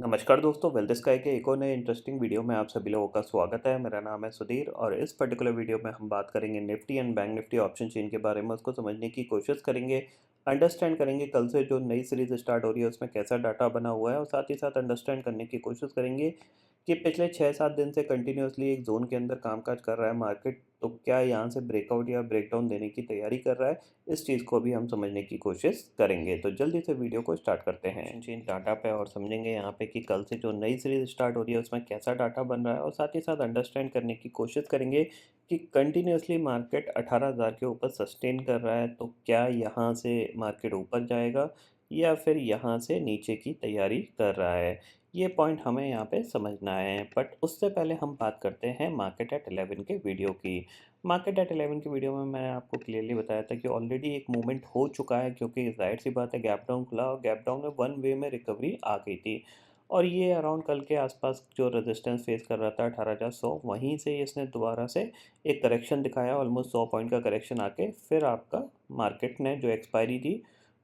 नमस्कार दोस्तों, wealth sky के एक और नए इंटरेस्टिंग वीडियो में आप सभी लोगों का स्वागत है। मेरा नाम है सुधीर और इस पर्टिकुलर वीडियो में हम बात करेंगे Nifty and bank Nifty option chain के बारे में। उसको समझने की कोशिश करेंगे, अंडरस्टैंड करेंगे कल से जो नई सीरीज स्टार्ट हो रही है उसमें कैसा डाटा बना हुआ है, और साथ ही साथ अंडरस्टैंड करने की कोशिश करेंगे कि पिछले 6-7 दिन से कंटिन्यूसली एक जोन के अंदर कामकाज कर रहा है मार्केट, तो क्या यहाँ से ब्रेकआउट या ब्रेकडाउन देने की तैयारी कर रहा है। इस चीज़ को भी हम समझने की कोशिश करेंगे। तो जल्दी से वीडियो को स्टार्ट करते हैं चेन डाटा पे और समझेंगे यहाँ पे कि कल से जो नई सीरीज स्टार्ट हो रही है उसमें कैसा डाटा बन रहा है, और साथ ही साथ अंडरस्टैंड करने की कोशिश करेंगे कि कंटिन्यूसली मार्केट 18,000 के ऊपर सस्टेन कर रहा है, तो क्या यहाँ से मार्केट ऊपर जाएगा या फिर यहाँ से नीचे की तैयारी कर रहा है। ये पॉइंट हमें यहाँ पे समझना है, बट उससे पहले हम बात करते हैं मार्केट एट 11 के वीडियो की। मार्केट एट 11 की वीडियो में मैंने आपको क्लियरली बताया था कि ऑलरेडी एक मूवमेंट हो चुका है, क्योंकि जाहिर सी बात है गैप डाउन खुला और गैप डाउन में वन वे में रिकवरी आ गई थी, और ये अराउंड कल के आसपास जो रेजिस्टेंस फेस कर रहा था 18,100, वहीं से इसने दोबारा से एक करेक्शन दिखाया, ऑलमोस्ट 100 पॉइंट का करेक्शन आके फिर आपका मार्केट ने जो एक्सपायरी दी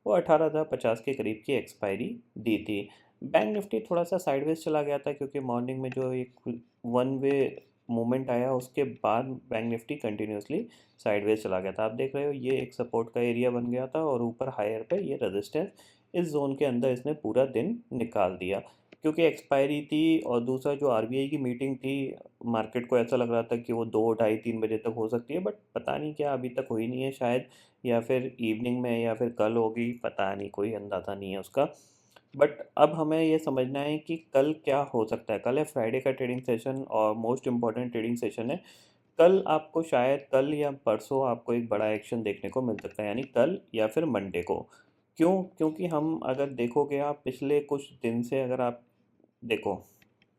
वो 18,050 के करीब की एक्सपायरी दी थी। बैंक निफ्टी थोड़ा सा साइडवेज चला गया था, क्योंकि मॉर्निंग में जो एक वन वे मूवमेंट आया उसके बाद बैंक निफ्टी कंटिन्यूसली साइडवेज चला गया था। आप देख रहे हो ये एक सपोर्ट का एरिया बन गया था और ऊपर हायर पे ये रेजिस्टेंस, इस जोन के अंदर इसने पूरा दिन निकाल दिया, क्योंकि एक्सपायरी थी। और दूसरा जो आरबीआई की मीटिंग थी, मार्केट को ऐसा लग रहा था कि वो 2 ढाई 3 बजे तक हो सकती है, बट पता नहीं क्या अभी तक हुई नहीं है शायद, या फिर इवनिंग में या फिर कल होगी, पता नहीं, कोई अंदाज़ा नहीं है उसका। बट अब हमें ये समझना है कि कल क्या हो सकता है। कल है फ्राइडे का ट्रेडिंग सेशन और मोस्ट इम्पॉर्टेंट ट्रेडिंग सेशन है। कल आपको शायद कल या परसों आपको एक बड़ा एक्शन देखने को मिल सकता है, यानी कल या फिर मंडे को। क्यों? क्योंकि हम अगर देखोगे, आप पिछले कुछ दिन से अगर आप देखो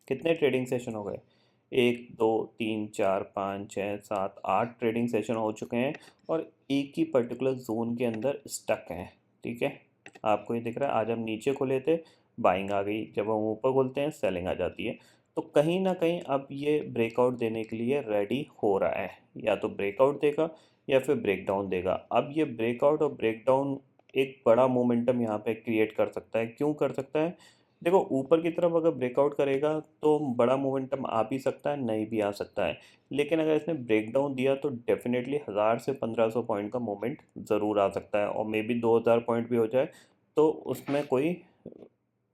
कितने ट्रेडिंग सेशन हो गए, 1 2 3 4 5 6 7 8 ट्रेडिंग सेशन हो चुके हैं, और एक ही पर्टिकुलर जोन के अंदर स्टक हैं। ठीक है, आपको ये दिख रहा है। आज हम नीचे खोले थे, बाइंग आ गई, जब हम ऊपर खोलते हैं सेलिंग आ जाती है। तो कहीं ना कहीं अब ये ब्रेकआउट देने के लिए रेडी हो रहा है, या तो ब्रेकआउट देगा या फिर ब्रेकडाउन देगा। अब ये ब्रेकआउट और ब्रेकडाउन एक बड़ा मोमेंटम यहाँ पे क्रिएट कर सकता है। क्यों कर सकता है? देखो, ऊपर की तरफ अगर ब्रेकआउट करेगा तो बड़ा मोमेंटम आ भी सकता है, नहीं भी आ सकता है। लेकिन अगर इसने ब्रेकडाउन दिया तो डेफिनेटली 1000 से 1500 पॉइंट का मोमेंट ज़रूर आ सकता है, और मे बी 2000 पॉइंट भी हो जाए तो उसमें कोई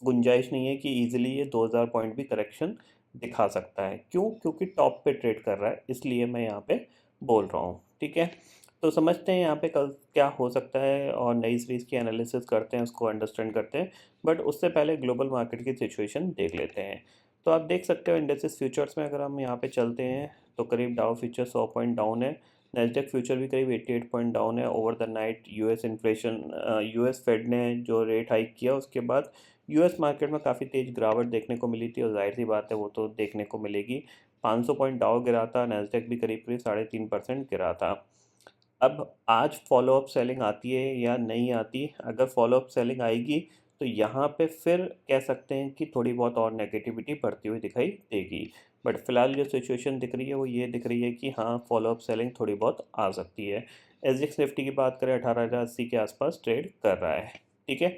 गुंजाइश नहीं है कि ईजिली ये 2000 पॉइंट भी करेक्शन दिखा सकता है। क्यों? क्योंकि टॉप पे ट्रेड कर रहा है, इसलिए मैं यहाँ पे बोल रहा हूँ। ठीक है, तो समझते हैं यहाँ पे कल क्या हो सकता है और नई सीरीज़ की एनालिसिस करते हैं, उसको अंडरस्टैंड करते हैं। बट उससे पहले ग्लोबल मार्केट की सिचुएशन देख लेते हैं। तो आप देख सकते हो इंडेक्सेस फ्यूचर्स में अगर हम यहाँ पे चलते हैं तो करीब डाउ फ्यूचर 100 पॉइंट डाउन है, नैस्डैक फ्यूचर भी करीब 88 पॉइंट डाउन है। Over the night US inflation, US Fed ने जो रेट हाइक किया उसके बाद यूएस मार्केट में काफ़ी तेज़ गिरावट देखने को मिली थी, और जाहिर सी बात है वो तो देखने को मिलेगी। 500 पॉइंट डाउ गिरा था, नैस्डैक भी करीब करीब 3.5% गिरा था। अब आज फॉलोअप सेलिंग आती है या नहीं आती? अगर फॉलोअप सेलिंग आएगी तो यहाँ पे फिर कह सकते हैं कि थोड़ी बहुत और नेगेटिविटी बढ़ती हुई दिखाई देगी। बट फिलहाल जो सिचुएशन दिख रही है वो ये दिख रही है कि हाँ, फॉलोअप सेलिंग थोड़ी बहुत आ सकती है। एसजीएक्स निफ्टी की बात करें, 18,080 के आसपास ट्रेड कर रहा है। ठीक है,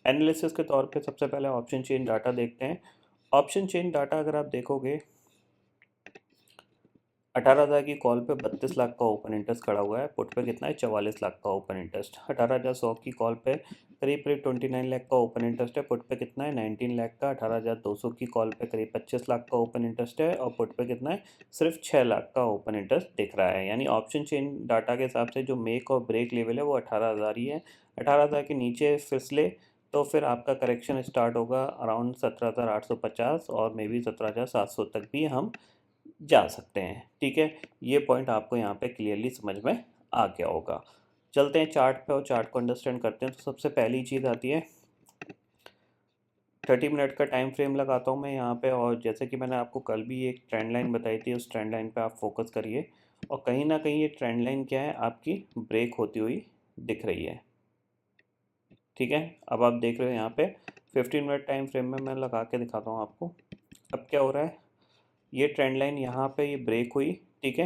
एनालिसिस के तौर पे सबसे पहले ऑप्शन चेन डाटा देखते हैं। ऑप्शन चेन डाटा अगर आप देखोगे, 18,000 की कॉल पे 32 लाख का ओपन इंटरेस्ट खड़ा हुआ है, पुट पे कितना है? 44 लाख का ओपन इंटरेस्ट। 18,100 की कॉल पे करीब करीब 29 लाख का ओपन इंटरेस्ट है, पुट पे कितना है? 19 लाख का। 18,200 की कॉल पे करीब 25 लाख का ओपन इंटरेस्ट है, और पुट पे कितना है? सिर्फ 6 लाख का ओपन इंटरेस्ट दिख रहा है। यानी ऑप्शन चेन डाटा के हिसाब से जो मेक और ब्रेक लेवल है वो 18,000 ही है। 18,000 के नीचे फिसले तो फिर आपका करेक्शन स्टार्ट होगा अराउंड 17,850, और मे बी 17,700 तक भी हम जा सकते हैं। ठीक है, ये पॉइंट आपको यहाँ पे क्लियरली समझ में आ गया होगा। चलते हैं चार्ट पे और चार्ट को अंडरस्टैंड करते हैं। तो सबसे पहली चीज़ आती है 30 मिनट का टाइम फ्रेम लगाता हूँ मैं यहाँ पे, और जैसे कि मैंने आपको कल भी एक ट्रेंड लाइन बताई थी, उस ट्रेंड लाइन पे आप फोकस करिए। और कहीं ना कहीं ये ट्रेंड लाइन क्या है, आपकी ब्रेक होती हुई दिख रही है। ठीक है, अब आप देख रहे हो यहाँ पे 15 मिनट टाइम फ्रेम में मैं लगा के दिखाता हूँ आपको। अब क्या हो रहा है, ये ट्रेंड लाइन यहाँ पे ये ब्रेक हुई। ठीक है,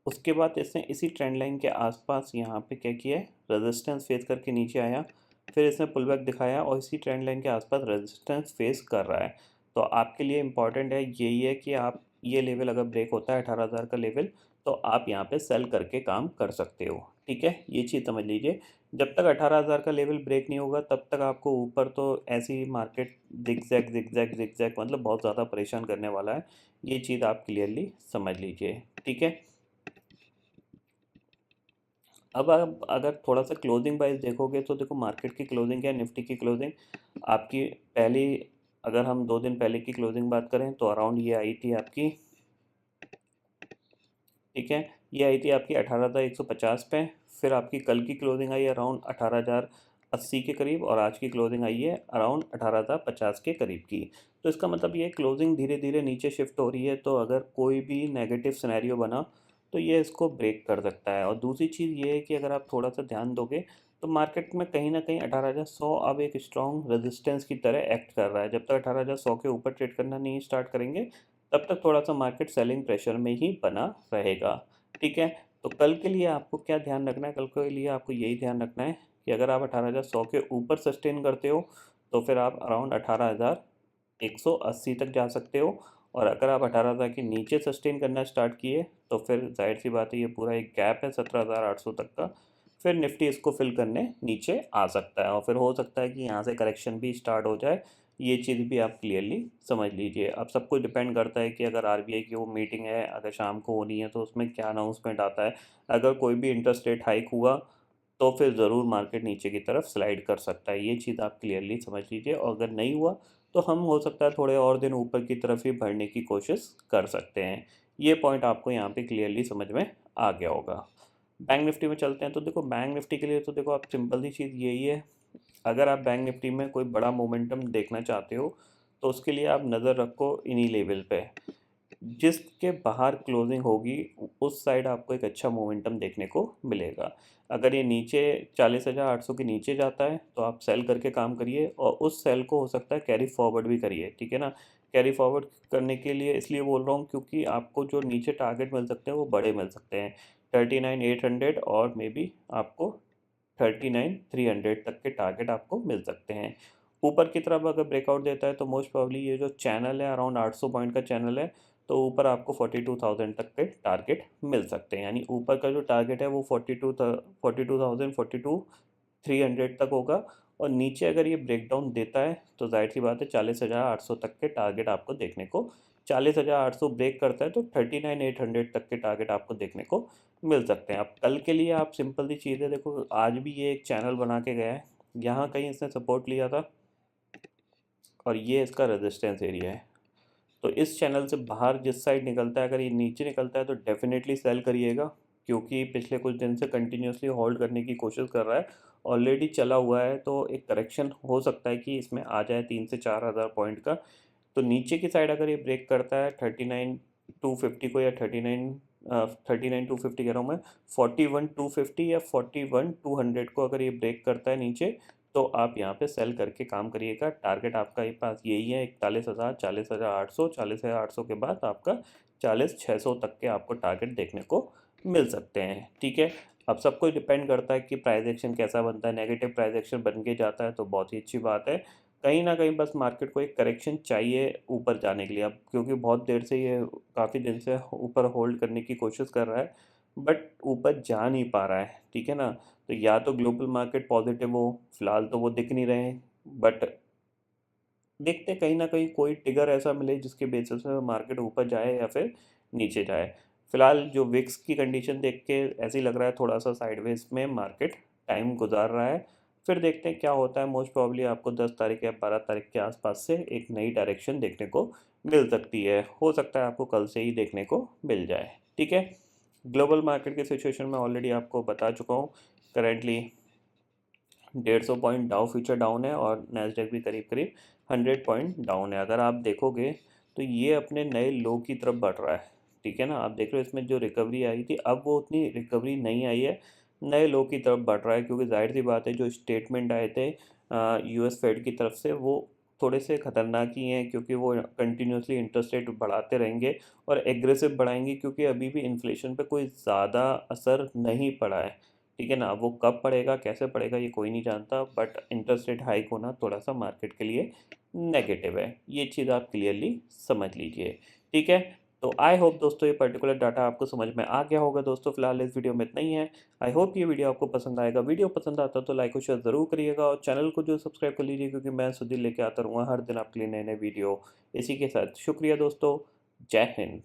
उसके बाद इसने इसी ट्रेंड लाइन के आसपास यहाँ पे क्या किया है, रेजिस्टेंस फेस करके नीचे आया, फिर इसने पुल बैक दिखाया और इसी ट्रेंड लाइन के आसपास रेजिस्टेंस फेस कर रहा है। तो आपके लिए इम्पॉर्टेंट है यही है कि आप ये लेवल अगर ब्रेक होता है 18,000 का लेवल, तो आप यहाँ पे सेल करके काम कर सकते हो। ठीक है, ये चीज़ समझ लीजिए। जब तक 18,000 का लेवल ब्रेक नहीं होगा तब तक आपको ऊपर तो ऐसी मार्केट जिगजैग जिगजैग जिगजैग मतलब बहुत ज़्यादा परेशान करने वाला है। ये चीज़ आप क्लियरली समझ लीजिए। ठीक है, अब आप अगर थोड़ा सा क्लोजिंग वाइज देखोगे तो देखो मार्केट की क्लोजिंग क्या है, निफ्टी की क्लोजिंग आपकी पहली, अगर हम 2 दिन पहले की क्लोजिंग बात करें तो अराउंड ये आई थी आपकी, ठीक है, ये आई थी आपकी 18,150 पे। फिर आपकी कल की क्लोजिंग आई अराउंड 18,080 के करीब और आज की क्लोजिंग आई है अराउंड 18,050 के करीब की। तो इसका मतलब ये क्लोजिंग धीरे धीरे नीचे शिफ्ट हो रही है, तो अगर कोई भी नेगेटिव सिनेरियो बना तो ये इसको ब्रेक कर सकता है। और दूसरी चीज़ ये है कि अगर आप थोड़ा सा ध्यान दोगे तो मार्केट में कहीं ना कहीं 18,100 अब एक स्ट्रॉन्ग रेजिस्टेंस की तरह एक्ट कर रहा है। जब तक 18,100 के ऊपर ट्रेड करना नहीं स्टार्ट करेंगे तब तक थोड़ा सा मार्केट सेलिंग प्रेशर में ही बना रहेगा। ठीक है, तो कल के लिए आपको क्या ध्यान रखना है, कल के लिए आपको यही ध्यान रखना है कि अगर आप 18,100 के ऊपर सस्टेन करते हो तो फिर आप अराउंड 18,180 तक जा सकते हो। और अगर आप 18,000 के नीचे सस्टेन करना स्टार्ट किए तो फिर जाहिर सी बात है ये पूरा एक गैप है 17,800 तक का, फिर निफ्टी इसको फिल करने नीचे आ सकता है और फिर हो सकता है कि यहाँ से करेक्शन भी स्टार्ट हो जाए। ये चीज़ भी आप क्लियरली समझ लीजिए। अब सब कुछ डिपेंड करता है कि अगर आरबीआई की वो मीटिंग है अगर शाम को होनी है तो उसमें क्या अनाउंसमेंट आता है। अगर कोई भी इंटरेस्ट रेट हाइक हुआ तो फिर ज़रूर मार्केट नीचे की तरफ स्लाइड कर सकता है। ये चीज़ आप क्लियरली समझ लीजिए और अगर नहीं हुआ तो हम हो सकता है थोड़े और दिन ऊपर की तरफ ही बढ़ने की कोशिश कर सकते हैं। ये पॉइंट आपको यहाँ पे क्लियरली समझ में आ गया होगा। बैंक निफ्टी में चलते हैं। तो देखो बैंक निफ्टी के लिए तो देखो आप सिंपल सी चीज़ यही है, अगर आप बैंक निफ्टी में कोई बड़ा मोमेंटम देखना चाहते हो तो उसके लिए आप नज़र रखो इन्हीं लेवल पे, जिसके बाहर क्लोजिंग होगी उस साइड आपको एक अच्छा मोमेंटम देखने को मिलेगा। अगर ये नीचे 40,800 के नीचे जाता है तो आप सेल करके काम करिए और उस सेल को हो सकता है कैरी फॉरवर्ड भी करिए। ठीक है ना, कैरी फॉरवर्ड करने के लिए इसलिए बोल रहा हूँ क्योंकि आपको जो नीचे टारगेट मिल सकते हैं वो बड़े मिल सकते हैं, 39,800 और मे बी आपको 39,300 तक के टारगेट आपको मिल सकते हैं। ऊपर की तरफ अगर ब्रेकआउट देता है तो मोस्ट प्रॉब्ली ये जो चैनल है अराउंड 800 पॉइंट का चैनल है, तो ऊपर आपको 42,000 तक के टारगेट मिल सकते हैं। यानी ऊपर का जो टारगेट है वो 42,000 42,300 तक होगा। और नीचे अगर ये ब्रेकडाउन देता है तो जाहिर सी बात है 40,800 तक के टारगेट आपको देखने को, 40,800 ब्रेक करता है तो 39,800 तक के टारगेट आपको देखने को मिल सकते हैं। अब कल के लिए आप सिंपल सी चीज़ है, देखो आज भी ये एक चैनल बना के गया है, यहाँ कहीं इसने सपोर्ट लिया था और ये इसका रेजिस्टेंस एरिया है। तो इस चैनल से बाहर जिस साइड निकलता है, अगर ये नीचे निकलता है तो डेफिनेटली सेल करिएगा, क्योंकि पिछले कुछ दिन से कंटिन्यूसली होल्ड करने की कोशिश कर रहा है, ऑलरेडी चला हुआ है। तो एक करेक्शन हो सकता है कि इसमें आ जाए 3 से 4 हज़ार पॉइंट का। तो नीचे की साइड अगर ये ब्रेक करता है 39,250 को या 39,250 कह रहा हूँ मैं, 41,250 या 41,200 को अगर ये ब्रेक करता है नीचे तो आप यहाँ पे सेल करके काम करिएगा। टारगेट आपका ये पास यही है 41,000, 40,800, 40,800 के बाद आपका 40,600 तक के आपको टारगेट देखने को मिल सकते हैं। ठीक है, अब सब कुछ डिपेंड करता है कि प्राइस एक्शन कैसा बनता है। नेगेटिव प्राइस एक्शन बन के जाता है तो बहुत ही अच्छी बात है। कहीं ना कहीं बस मार्केट को एक करेक्शन चाहिए ऊपर जाने के लिए, अब क्योंकि बहुत देर से ये काफ़ी दिन से ऊपर होल्ड करने की कोशिश कर रहा है बट ऊपर जा नहीं पा रहा है। ठीक है ना, तो या तो ग्लोबल मार्केट पॉजिटिव हो, फिलहाल तो वो दिख नहीं रहे हैं, बट देखते हैं कहीं ना कहीं कोई ट्रिगर ऐसा मिले जिसके बेसिस पे मार्केट ऊपर जाए या फिर नीचे जाए। फिलहाल जो विक्स की कंडीशन देख के ऐसे ही लग रहा है थोड़ा सा साइडवेज में मार्केट टाइम गुजार रहा है। फिर देखते हैं क्या होता है। मोस्ट प्रॉब्ली आपको 10 तारीख या 12 तारीख के आसपास से एक नई डायरेक्शन देखने को मिल सकती है, हो सकता है आपको कल से ही देखने को मिल जाए। ठीक है, ग्लोबल मार्केट की सिचुएशन में ऑलरेडी आपको बता चुका हूँ। करेंटली 150 पॉइंट डाउ फ्यूचर डाउन है और नैस्डैक भी करीब करीब 100 पॉइंट डाउन है। अगर आप देखोगे तो ये अपने नए लो की तरफ बढ़ रहा है। ठीक है ना, आप देख रहे हो इसमें जो रिकवरी आई थी अब वो उतनी रिकवरी नहीं आई है, नए लो की तरफ बढ़ रहा है। क्योंकि जाहिर सी बात है जो स्टेटमेंट आए थे यूएस फेड की तरफ से वो थोड़े से खतरनाक ही हैं, क्योंकि वो कंटिन्यूसली इंटरेस्ट रेट बढ़ाते रहेंगे और एग्रेसिव बढ़ाएंगे, क्योंकि अभी भी इन्फ्लेशन पे कोई ज़्यादा असर नहीं पड़ा है। ठीक है ना। वो कब पड़ेगा, कैसे पड़ेगा, ये कोई नहीं जानता, बट इंटरेस्ट रेट हाइक होना थोड़ा-सा मार्केट के लिए नेगेटिव है। ये चीज़ आप क्लियरली समझ लीजिए, ठीक है। तो आई होप दोस्तों ये पर्टिकुलर डाटा आपको समझ में आ गया होगा दोस्तों। फिलहाल इस वीडियो में इतना ही है। आई होप ये वीडियो आपको पसंद आएगा। वीडियो पसंद आता तो लाइक और शेयर ज़रूर करिएगा और चैनल को जो सब्सक्राइब कर लीजिए, क्योंकि मैं सुधीर लेके आता रहूँगा हर दिन आपके लिए नए-नए वीडियो। इसी के साथ शुक्रिया दोस्तों। जय हिंद।